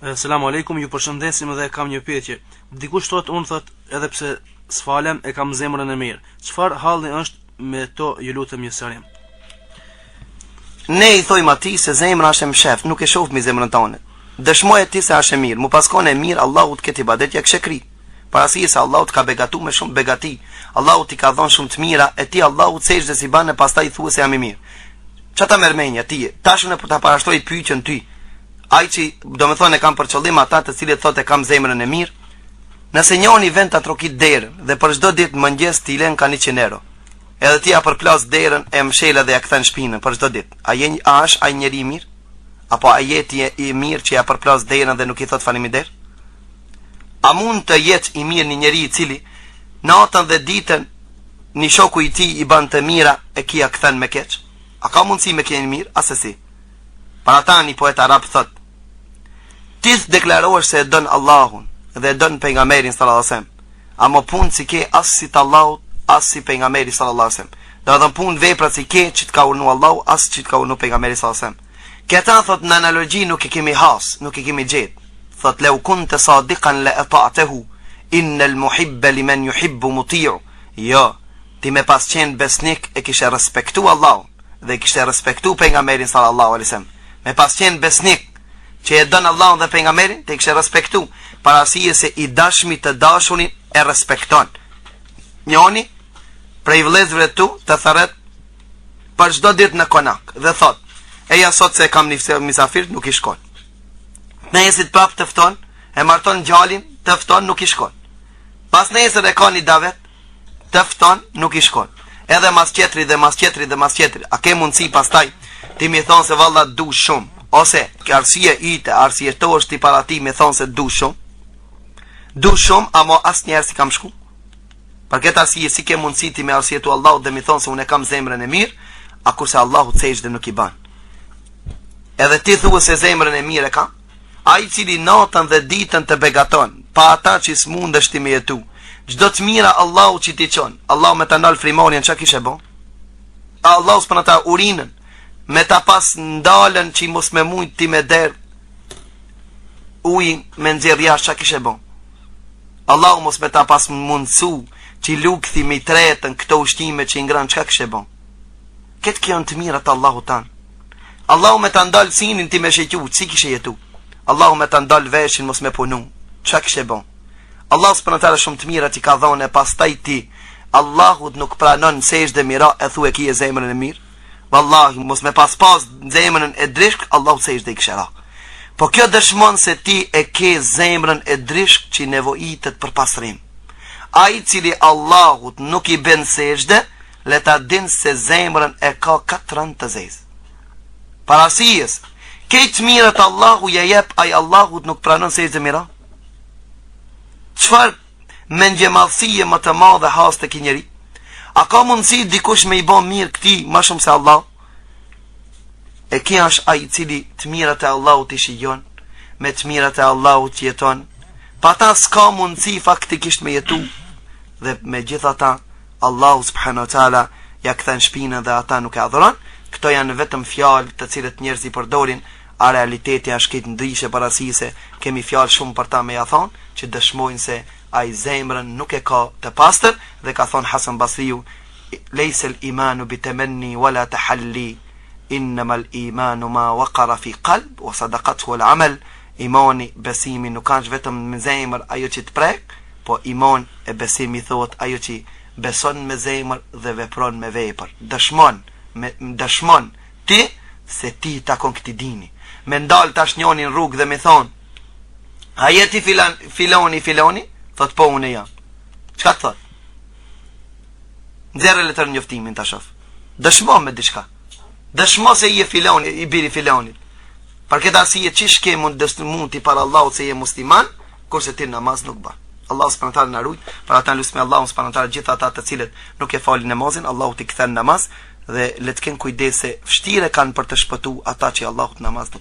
Selamu alaikum, ju përshëndesim dhe kam një pyetje. Dikush thot edhe pse s'falem e kam zemrën e mirë. Çfarë halli është me to, ju lutem një serim? Ne i thojmë atij se zemra është e msheft, nuk e shoh me zemrën tonë. Dëshmoje ti se është e mirë, mu paskon e mirë Allahut këtë ibadet ja kshekri. Parasi se Allahut ka begatu me shumë begati. Allahut i ka dhënë shumë të mira, e ti Allahut sejdë si banë pastaj thua se jam i mirë. Çata mermenja ti, tash unë po ta parashtroj pyetjen ty. Ai që do me thonë e kam për qëllim ata të cilët thotë e kam zemrën e mirë. Nëse njëri vend ta trokit derën dhe për çdo ditë mëngjes ti lën ka 100 euro. Edhe ti ja përplas derën e mshela dhe ja kthen shpinën për çdo ditë. A është ai njeri i mirë? Apo a jeti i mirë që ja përplas derën dhe nuk i thot faleminderit? A mund të jetë i mirë një njeri i cili natën dhe ditën një shoku i tij i bën të mira e kia kthen me keq? A ka mundësi me kënë mirë? Asesi. Para ta një poet arab thot: ti deklarohesh se e don Allahun dhe e don pejgamberin sallallahu alajhi wasallam, ama punë si ke as si të Allahut, as si pejgamberi sallallahu alajhi wasallam. Do të thon punë vepra si ke që të ka urdhëruar Allahu, as që të ka urdhëruar pejgamberi sallallahu alajhi wasallam. Këta thot në analogji nuk e kemi has, nuk e kemi gjetë. Thot law kunta sadiqan la ata'tahu innal muhibba liman yuhibbu muti'u. Jo, ti me pas qenë besnik e kishe respektu Allahun dhe kishe respektu pejgamberin sallallahu alajhi wasallam. Me pas qenë besnik që e don Allahun dhe pejgamberin, te kishe respektu, parasije se i dashmi të dashurin e respekton. Njoni prej vëllezërve tu të tharret për çdo ditë në konak dhe thot: eja sot se kam një misafir, nuk i shkon. Nesër prap të fton, e marton gjalin, të fton, nuk i shkon. Pas nesër e ka një davet, të fton, nuk i shkon. Edhe mas qetri dhe mas qetri dhe mas qetri. A ke mundësi pastaj ti mi thonë se valla du shumë, ose arsye ite, arsye to është ti para ti mi thonë se du shumë, amo as njerë si kam shku. Për këtë arsye si ke mundësi ti me arsye tu Allahut dhe mi thonë se unë e kam zemrën e mirë, a kurse Allahut sejdë nuk i ban. Edhe ti thua se zemrën e mirë e ka, a i cili natën dhe ditën të begaton, pa ata që s'mundesh ti me jetu, çdo të mira Allahu që ti qon, Allahu me ta nal frimonin çka kishe bon? Allahu s'pana ta urinën, me ta pas ndalën që mos me mujt ti me der ujin me nxjerr jashtë çka kishe bon? Allahu mos me ta pas mundsu që lukthi me tretën këto ushtime që i ngran çka kishe bon? Këtë kjo në të mirat Allahu tanë. Allahu me ta ndal sinin ti me shequ, si kishe jetu? Allahu me ta ndal veshin mos me punu, çka kishe bon? Allahu subhanahu shumë të mirat i ka dhënë, pastaj ti Allahut nuk pranon sejdë mira e thua ki e zemrën e mirë. Wallahi mos me pas zemrën e drishk, Allahu sejdë i kishera. Po kjo dëshmon se ti e ke zemrën e drishk që nevojitet për pasrim. Ai cili Allahut nuk i bën sejdë, le ta din se zemrën e ka 4 rënd të zezë. Parasijes, këtë mirët Allahu ja jep, ai Allahut nuk pranon sejdë mira? Çfarë mendjemadhësie më të madhe has tek njeri? A ka mundësi dikush me i bën mirë këtij më shumë se Allah? E kia është ai i cili të mirat e Allahut i shijon, me të mirat e Allahut jeton. Pa ta s'ka mundësi faktikisht me jetu. Dhe me gjithata Allahu subhanahu wa taala ja kthen shpinën dhe ata nuk e adhuron. Këto janë vetëm fjalë të cilët njerëzit i përdorin, a realiteti është këtë ndryshe parasise. Kemi fjalë shumë për ta me ja thonë, që dëshmojnë se ai zemrën nuk e ka të pastër, dhe ka thonë Hasan Basriu: lejse l'imanu bitemenni wala tahalli, innama l'imanu ma waqara fi qalb wa sadaqathu al-amal. Imani, besimi nuk kanë vetëm me zemër ajo që të prek, po iman e besimi thot ajo që beson me zemër dhe vepron me vepër. Dëshmon ti se ti takon këtij dini. Me ndal tash njërin në rrugë dhe me thon: a jeti filoni? Thot po unë jam. Çka thot? Nxjerrë letër njoftimin ta shoh. Dëshmo me diçka. Dëshmo se je filoni, i biri filonit. Për këtë arsye çish ke mund ti para Allahut se je musliman, kurse ti namaz nuk bën. Allahu subhanahu wa taala na rujt, para ata lutemi Allahun subhanahu wa taala gjithë ata të cilët nuk e falin namazin, Allahu t'i kthen namaz dhe le të kenë kujdes se vështirë kanë për të shpëtuar ata që Allahut namaz nuk